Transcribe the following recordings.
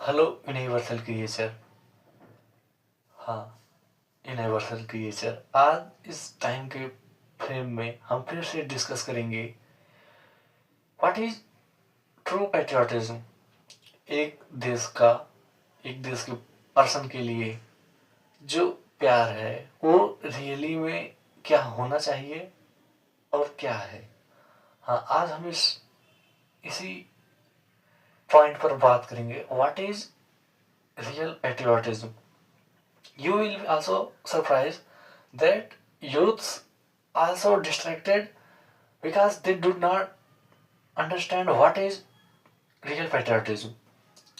Hello universal creature. हाँ, universal creature आज इस टाइम के फ्रेम में हम फिर से डिस्कस करेंगे व्हाट इज ट्रू पैट्रियोटिज्म। एक देश का, एक देश के पर्सन के लिए जो प्यार है वो रियली में क्या होना चाहिए और क्या है। हाँ, आज हम इसी पॉइंट पर बात करेंगे what is real patriotism. You will be also surprised that youths also distracted because they do not understand what is real patriotism.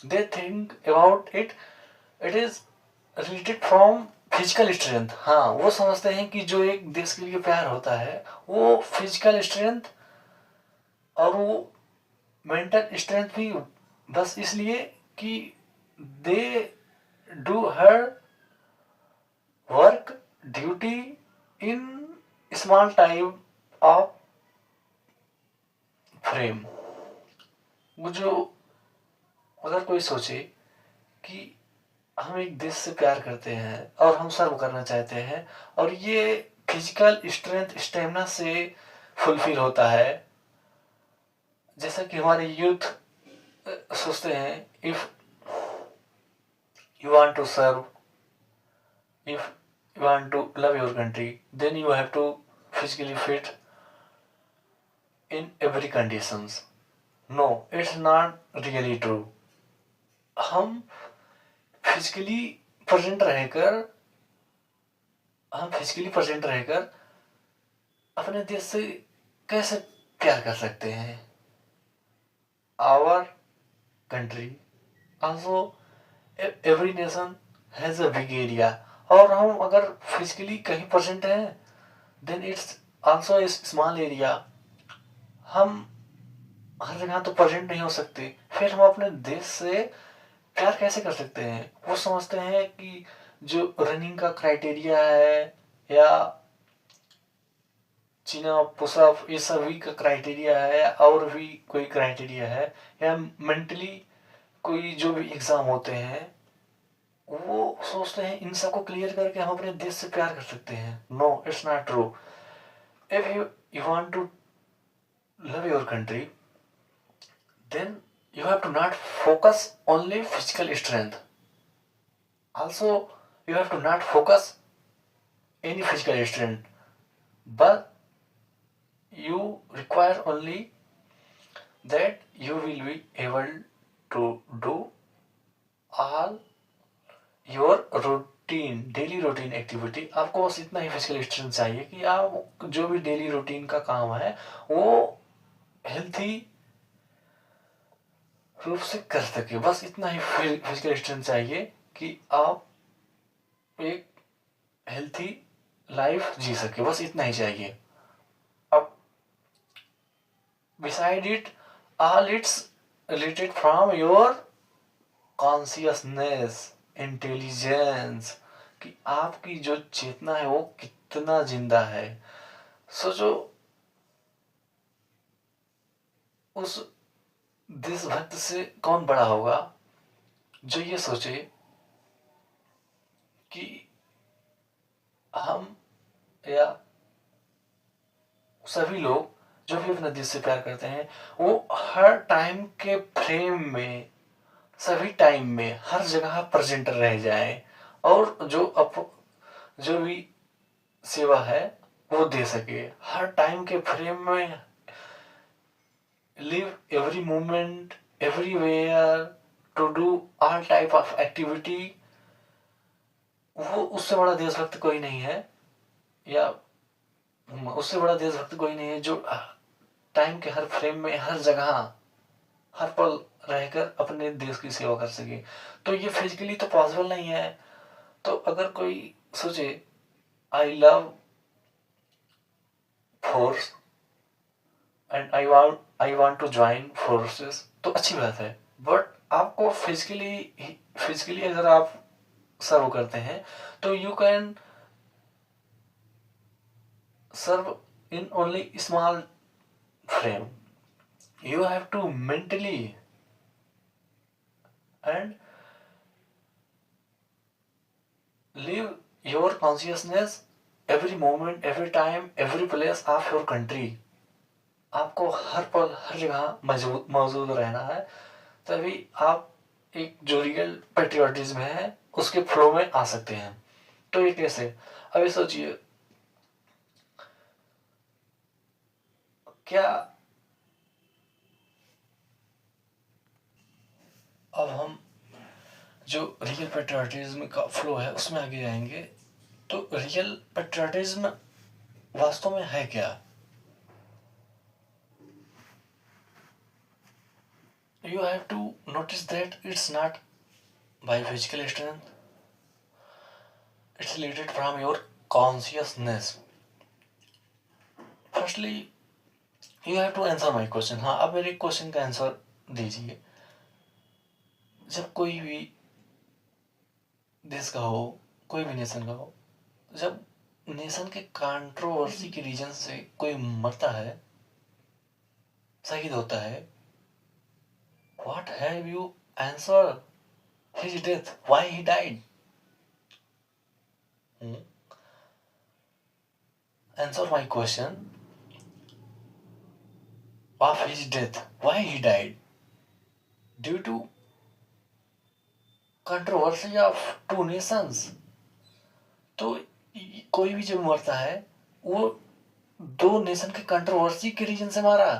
They think about it, it is related from physical strength. हाँ, वो समझते हैं कि जो एक देश के लिए प्यार होता है वो फिजिकल स्ट्रेंथ और वो मेंटल स्ट्रेंथ भी बस इसलिए कि they do her work duty in small type of frame. वो जो अगर कोई सोचे कि हम एक देश से प्यार करते हैं और हम सर्व करना चाहते हैं और ये फिजिकल स्ट्रेंथ स्टेमिना से फुलफिल होता है, जैसा कि हमारे यूथ सोचते हैं if you want to serve, if you want to love your country, then you have to physically fit in every conditions. No, it's not really true. हम physically present रहकर हम फिजिकली प्रेजेंट रहकर अपने देश से कैसे प्यार कर सकते हैं। Our country also, every nation has a big area, और हम अगर फिजिकली कहीं प्रेजेंट हैं then it's also a small area. हम हर जगह तो प्रेजेंट नहीं हो सकते, फिर हम अपने देश से प्यार कैसे कर सकते हैं। वो समझते हैं कि जो रनिंग का क्राइटेरिया है या चीना पुशअप ये सभी का क्राइटेरिया है और भी कोई क्राइटेरिया है या मेंटली कोई जो भी एग्जाम होते हैं, वो सोचते हैं इन सबको क्लियर करके हम अपने देश से प्यार कर सकते हैं। No, it's not true. If you want to love your country then you have to not focus only physical strength. Also, you have to not focus any physical strength, but you require only that you will be able to do all your routine daily routine activity. आपको बस इतना ही physical strength चाहिए कि आप जो भी daily routine का काम है वो हेल्थी रूप से कर सके। बस इतना ही फिजिकल स्ट्रेंथ चाहिए कि आप एक हेल्थी लाइफ जी सके, बस इतना ही चाहिए। अब beside it all it's related from your consciousness, intelligence, कि आपकी जो चेतना है वो कितना जिंदा है। सोचो उस देशभक्त से कौन बड़ा होगा जो ये सोचे कि हम या सभी लोग जो भी अपने देश से प्यार करते हैं वो हर टाइम के फ्रेम में, सभी टाइम में, हर जगह प्रेजेंट रह जाए और जो भी सेवा है वो दे सके। हर टाइम के फ्रेम में live every moment everywhere to do all type of activity. वो उससे बड़ा देशभक्त कोई नहीं है, या उससे बड़ा देशभक्त कोई नहीं है जो टाइम के हर फ्रेम में, हर जगह, हर पल रहकर अपने देश की सेवा कर सके। तो ये फिजिकली तो पॉसिबल नहीं है। तो अगर कोई सोचे I love force and I want to join forces, तो अच्छी बात है, बट आपको फिजिकली अगर आप सर्व करते हैं तो you can serve in only small frame. You have to mentally and consciousness every moment, every time, every place of your country. आपको हर पल हर जगह मौजूद रहना है, तभी आप एक जो रियल पेट्रियोटिज्म है उसके फ्लो में आ सकते हैं। तो ये कैसे, अभी सोचिए, क्या अब हम जो रियल पेट्रियोटिज्म का फ्लो है उसमें आगे जाएंगे। तो रियल पेट्रियोटिज्म वास्तव में है क्या? You have to notice that it's not by physical strength, it's related from your consciousness. Firstly, you have to answer my question. हाँ, अब मेरे क्वेश्चन का आंसर दीजिए। जब कोई भी देश का हो, कोई भी नेशन का हो, जब नेशन के कंट्रोवर्सी के रीजन से कोई मरता है, शहीद होता है, what have you answer his death, why he died? Answer my question of his death, why he died? Due to controversy of two nations. तो कोई भी जब मरता है वो दो नेशन के कंट्रोवर्सी के रीजन से मारा।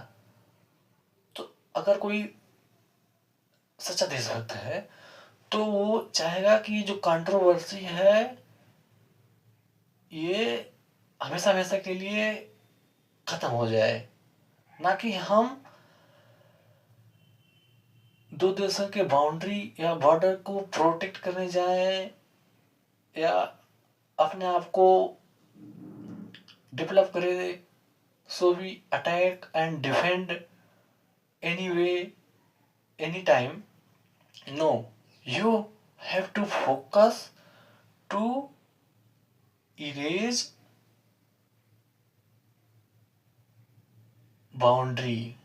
तो अगर कोई सच्चा देशभक्त है तो वो चाहेगा कि जो कंट्रोवर्सी है ये हमेशा हमेशा के लिए खत्म हो जाए, ना कि हम दो देशों के बाउंड्री या बॉर्डर को प्रोटेक्ट करने जाए या अपने आप को डेवलप करे, so we attack and defend any way any time. No, you have to focus to erase boundary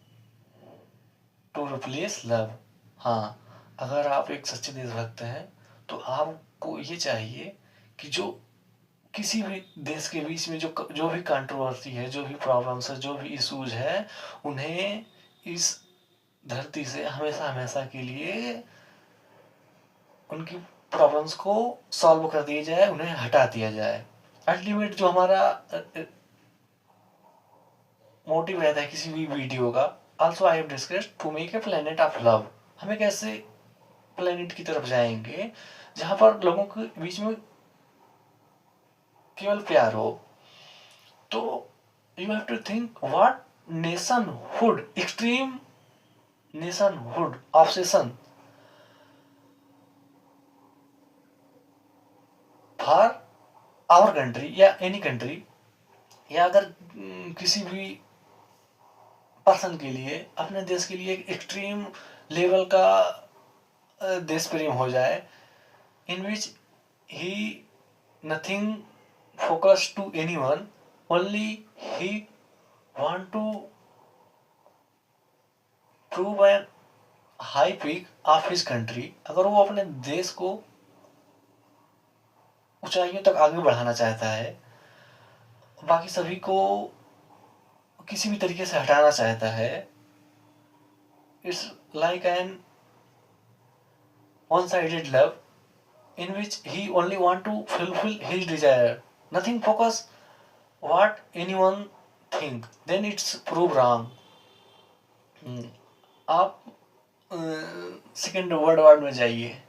to replace love। हाँ, अगर आप एक सच्चे देशभक्त हैं तो आपको ये चाहिए कि जो किसी भी देश के बीच में जो भी कंट्रोवर्सी है, जो भी प्रॉब्लम्स है, जो भी इश्यूज है, उन्हें इस धरती से हमेशा हमेशा के लिए उनकी प्रॉब्लम्स को सॉल्व कर दिया जाए, उन्हें हटा दिया जाए। अल्टीमेट जो हमारा मोटिव रहता है किसी भी वीडियो का, also I have discussed to make a planet of love. हम एक ऐसे प्लेनेट की तरफ जाएंगे जहां पर लोगों के बीच में केवल प्यार हो। तो you have to think what nationhood, extreme nationhood obsession for our country या एनी कंट्री, या अगर किसी भी पर्सन के लिए, अपने देश के लिए एक एक्सट्रीम लेवल का देश प्रेम हो जाए, in which he nothing focus to anyone, only he want to prove an high peak of his country. अगर वो अपने देश को ऊंचाइयों तक आगे बढ़ाना चाहता है, बाकी सभी को किसी भी तरीके से हटाना चाहता है, it's like an one-sided love in which he only want to fulfill his desire, nothing focus what anyone think, then it's prove wrong। आप सेकेंड वर्ड में जाइए।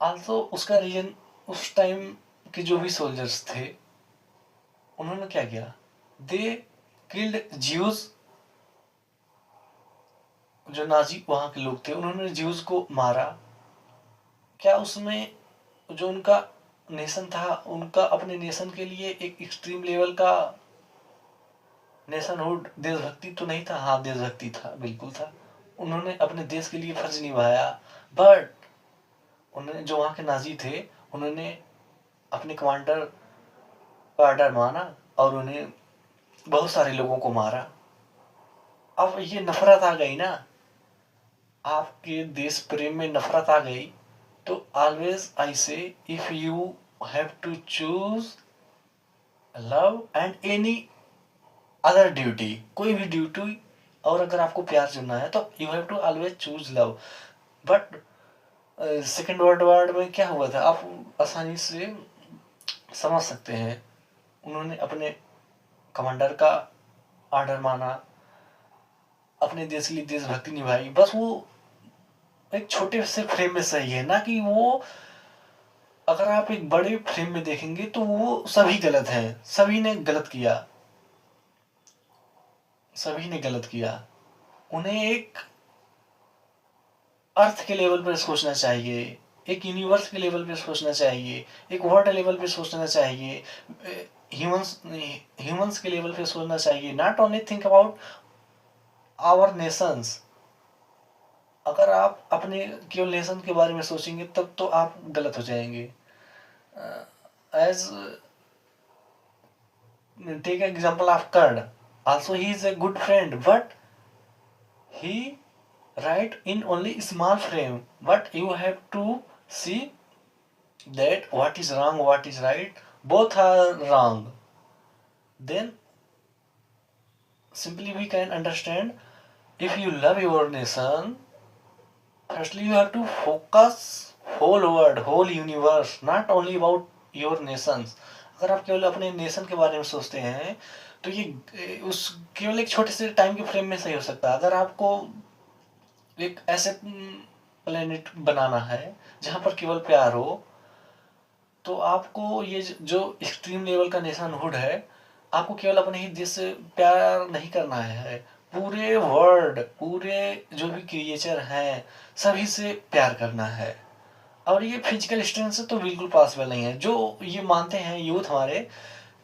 आल्सो उसका रीजन, उस टाइम के जो भी सोल्जर्स थे उन्होंने क्या किया, दे किल्ड ज्यूज। जो नाजी वहां के लोग थे उन्होंने ज्यूज को मारा। क्या उसमें जो उनका नेशन था, उनका अपने नेशन के लिए एक एक्सट्रीम लेवल का नेशनहुड, देशभक्ति तो नहीं था? हाँ, देशभक्ति था, बिल्कुल था। उन्होंने अपने देश के लिए फर्ज निभाया, बट उन्होंने जो वहां के नाजी थे उन्होंने अपने कमांडर का ऑर्डर माना और उन्हें बहुत सारे लोगों को मारा। अब ये नफरत आ गई ना, आपके देश प्रेम में नफरत आ गई। तो ऑलवेज आई से, if you have to choose love and any other duty, कोई भी ड्यूटी, और अगर आपको प्यार चुनना है तो you have to always choose love. But second world war में क्या हुआ था आप आसानी से समझ सकते हैं। उन्होंने अपने कमांडर का ऑर्डर माना, अपने देश के लिए देशभक्ति निभाई, बस वो एक छोटे से फ्रेम में सही है ना कि वो, अगर आप एक बड़े फ्रेम में देखेंगे तो वो सभी गलत हैं, सभी ने गलत किया, सभी ने गलत किया। उन्हें एक अर्थ के लेवल पर सोचना चाहिए, एक यूनिवर्स के लेवल पे सोचना चाहिए, एक वर्ल्ड लेवल पे सोचना चाहिए, ह्यूमंस ह्यूमंस के लेवल पे सोचना चाहिए, not only think about our nations. अगर आप अपने केवल नेशन के बारे में सोचेंगे तब तो आप गलत हो जाएंगे। As take example of Kurd, also he is a good friend, but he write in only small frame, but you have to see that what is wrong, what is right, both are wrong. Then simply we can understand, if you love your nation, firstly you have to focus whole world, whole universe, not only about your nations. अगर आप केवल अपने nation के बारे में सोचते हैं तो ये उस केवल एक छोटे से टाइम के फ्रेम में सही हो सकता है। अगर आपको एक ऐसे प्लेनेट बनाना है जहाँ पर केवल प्यार हो, तो आपको ये जो एक्सट्रीम लेवल का नेशनहुड है, आपको केवल अपने ही देश से प्यार नहीं करना है, पूरे वर्ल्ड, पूरे जो भी क्रिएचर हैं सभी से प्यार करना है। और ये फिजिकल स्ट्रेंथ से तो बिल्कुल पॉसिबल नहीं है। जो ये मानते हैं यूथ हमारे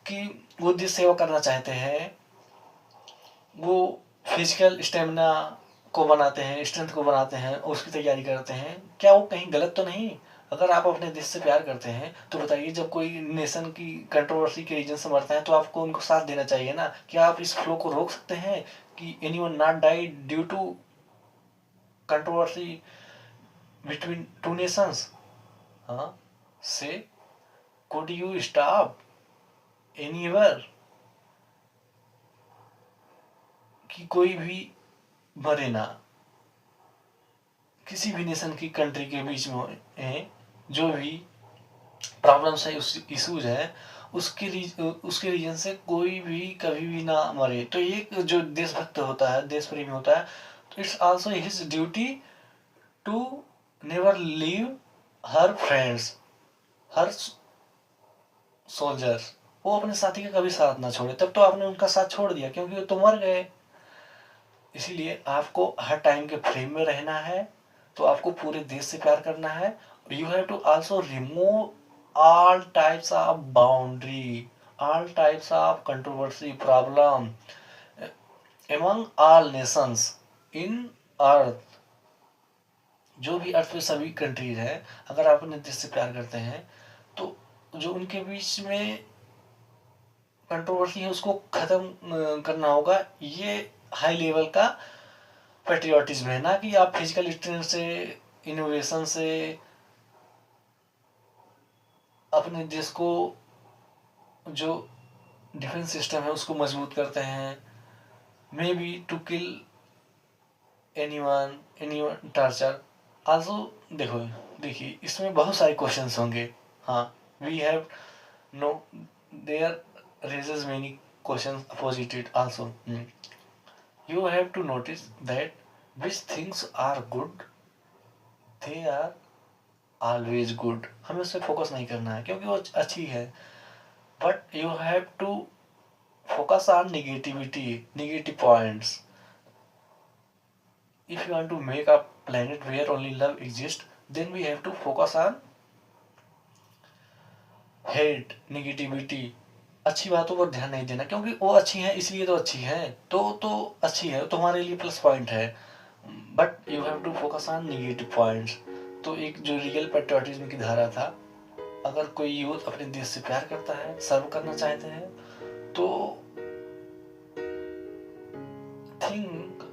कि वो देश सेवा करना चाहते हैं, वो फिजिकल स्टेमिना को बनाते हैं, स्ट्रेंथ को बनाते हैं, उसकी तैयारी करते हैं, क्या वो कहीं गलत तो नहीं? अगर आप अपने देश से प्यार करते हैं तो बताइए, जब कोई नेशन की कंट्रोवर्सी के रीजन से मरता है तो आपको उनको साथ देना चाहिए ना। क्या आप इस फ्लो को रोक सकते हैं कि anyone not die due to controversy between two nations? हाँ, से could you stop anywhere कि कोई भी मरे ना, किसी भी नेशन की कंट्री के बीच में जो भी प्रॉब्लम्स है, उस इशूज है, उसके रीजन से कोई भी कभी भी ना मरे। तो ये जो देशभक्त होता है, देश प्रेमी होता है, तो it's also his duty to never leave हर फ्रेंड्स, हर सोल्जर्स, वो अपने साथी का कभी साथ ना छोड़े। तब तो आपने उनका साथ छोड़ दिया क्योंकि वो तो मर गए। इसीलिए आपको हर टाइम के फ्रेम में रहना है, तो आपको पूरे देश से प्यार करना है। You have to also remove all types of boundary, all types of controversy problem among all nations in earth. जो भी अर्थ पे सभी कंट्रीज हैं, अगर आप अपने देश से प्यार करते हैं तो जो उनके बीच में कंट्रोवर्सी है उसको खत्म करना होगा। ये हाई लेवल का पेट्रियाटिज्म है, ना कि आप फिजिकल स्ट्रेंथ से, इनोवेशन से अपने देश को, जो डिफेंस सिस्टम है उसको मजबूत करते हैं, maybe to kill anyone torture also. देखिए इसमें बहुत सारे क्वेश्चंस होंगे। हाँ, we have no there raises many questions opposite it also. You have to notice that which things are good, they are always good. हमें उस पर focus नहीं करना है क्योंकि वो अच्छी है, but you have to focus on negativity, negative points. If you want to make a planet where only love exists, then we have to focus on hate, negativity, अच्छी बातों पर ध्यान नहीं देना क्योंकि वो अच्छी हैं इसलिए तो अच्छी हैं, तो अच्छी है तो हमारे लिए प्लस पॉइंट है। But you have to focus on negative points. तो एक जो रियल पेट्रियोटिज्म की धारा था, अगर कोई यूथ अपने देश से प्यार करता है, सर्व करना चाहते हैं, तो थिंक,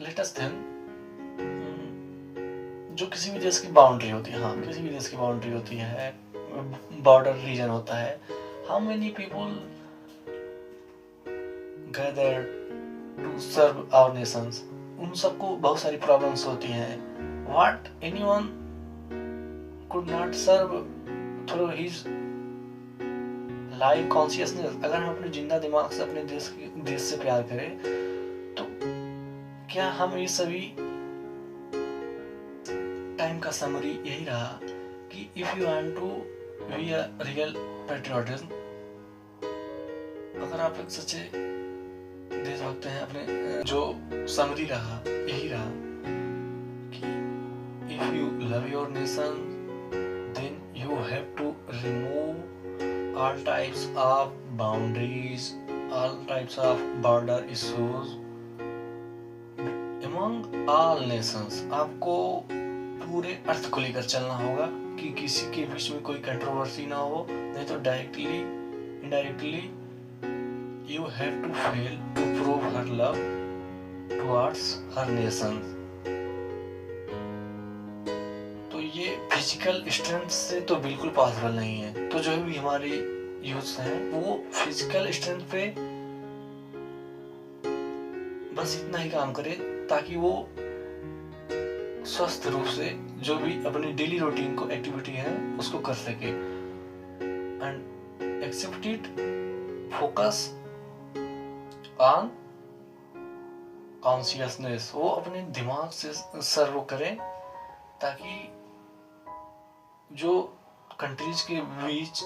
लेट अस थिंक, जो किसी भी देश की बाउंड्री होती है, हाँ किसी भी देश की बाउंड्री होती है, बॉर्डर रीजन होता है, how many people gather to serve our nations, उन सबको बहुत सारी प्रॉब्लम्स होती हैं. What anyone could not serve through his live consciousness. अगर हम अपने जिंदा दिमाग से अपने देश से प्यार करें, तो क्या हम ये सभी टाइम का समरी यही रहा कि if you want to be a real patriotism, अगर आप एक सच्चे देशभक्त हैं, अपने जो समरी रहा यही रहा कि if you love your nation then you have to remove all types of boundaries, all types of border issues among all nations. आपको पूरे अर्थ को लेकर चलना होगा कि किसी के बीच में कोई कंट्रोवर्सी ना हो, नहीं तो directly indirectly you have to fail to prove her love towards her nation. तो ये फिजिकल स्ट्रेंथ से तो बिल्कुल पॉसिबल नहीं है. तो जो भी हमारे यूथ हैं वो फिजिकल स्ट्रेंथ पे बस इतना ही काम करे ताकि वो स्वस्थ रूप से जो भी अपनी डेली रूटीन को एक्टिविटी है उसको कर सके. And accept it, focus on consciousness, वो अपने दिमाग से सर्व करें ताकि जो कंट्रीज के बीच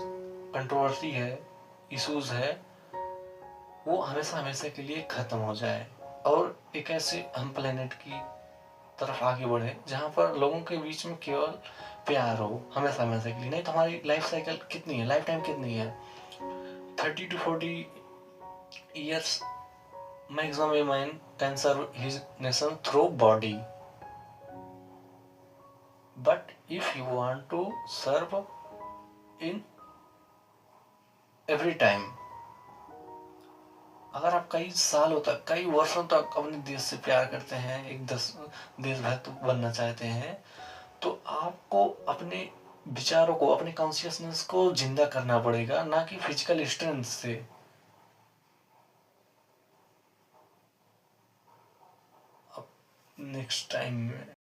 कंट्रोवर्सी है, इश्यूज है, वो हमेशा हमेशा के लिए खत्म हो जाए और एक ऐसे हम प्लेनेट की तरफ आगे बढ़े जहाँ पर लोगों के बीच में केवल प्यार हो हमेशा हमेशा के लिए. नहीं तो हमारी लाइफ साइकिल कितनी है, लाइफ टाइम कितनी है, 30 to 40 years maximum a man can serve his nation through body. But if you want to serve in every time, अगर आप कई सालों तक, कई वर्षों तक अपने देश से प्यार करते हैं, एक देशभक्त बनना चाहते हैं, तो आपको अपने विचारों को, अपने कॉन्शियसनेस को जिंदा करना पड़ेगा, ना कि फिजिकल स्ट्रेंथ से. अब नेक्स्ट टाइम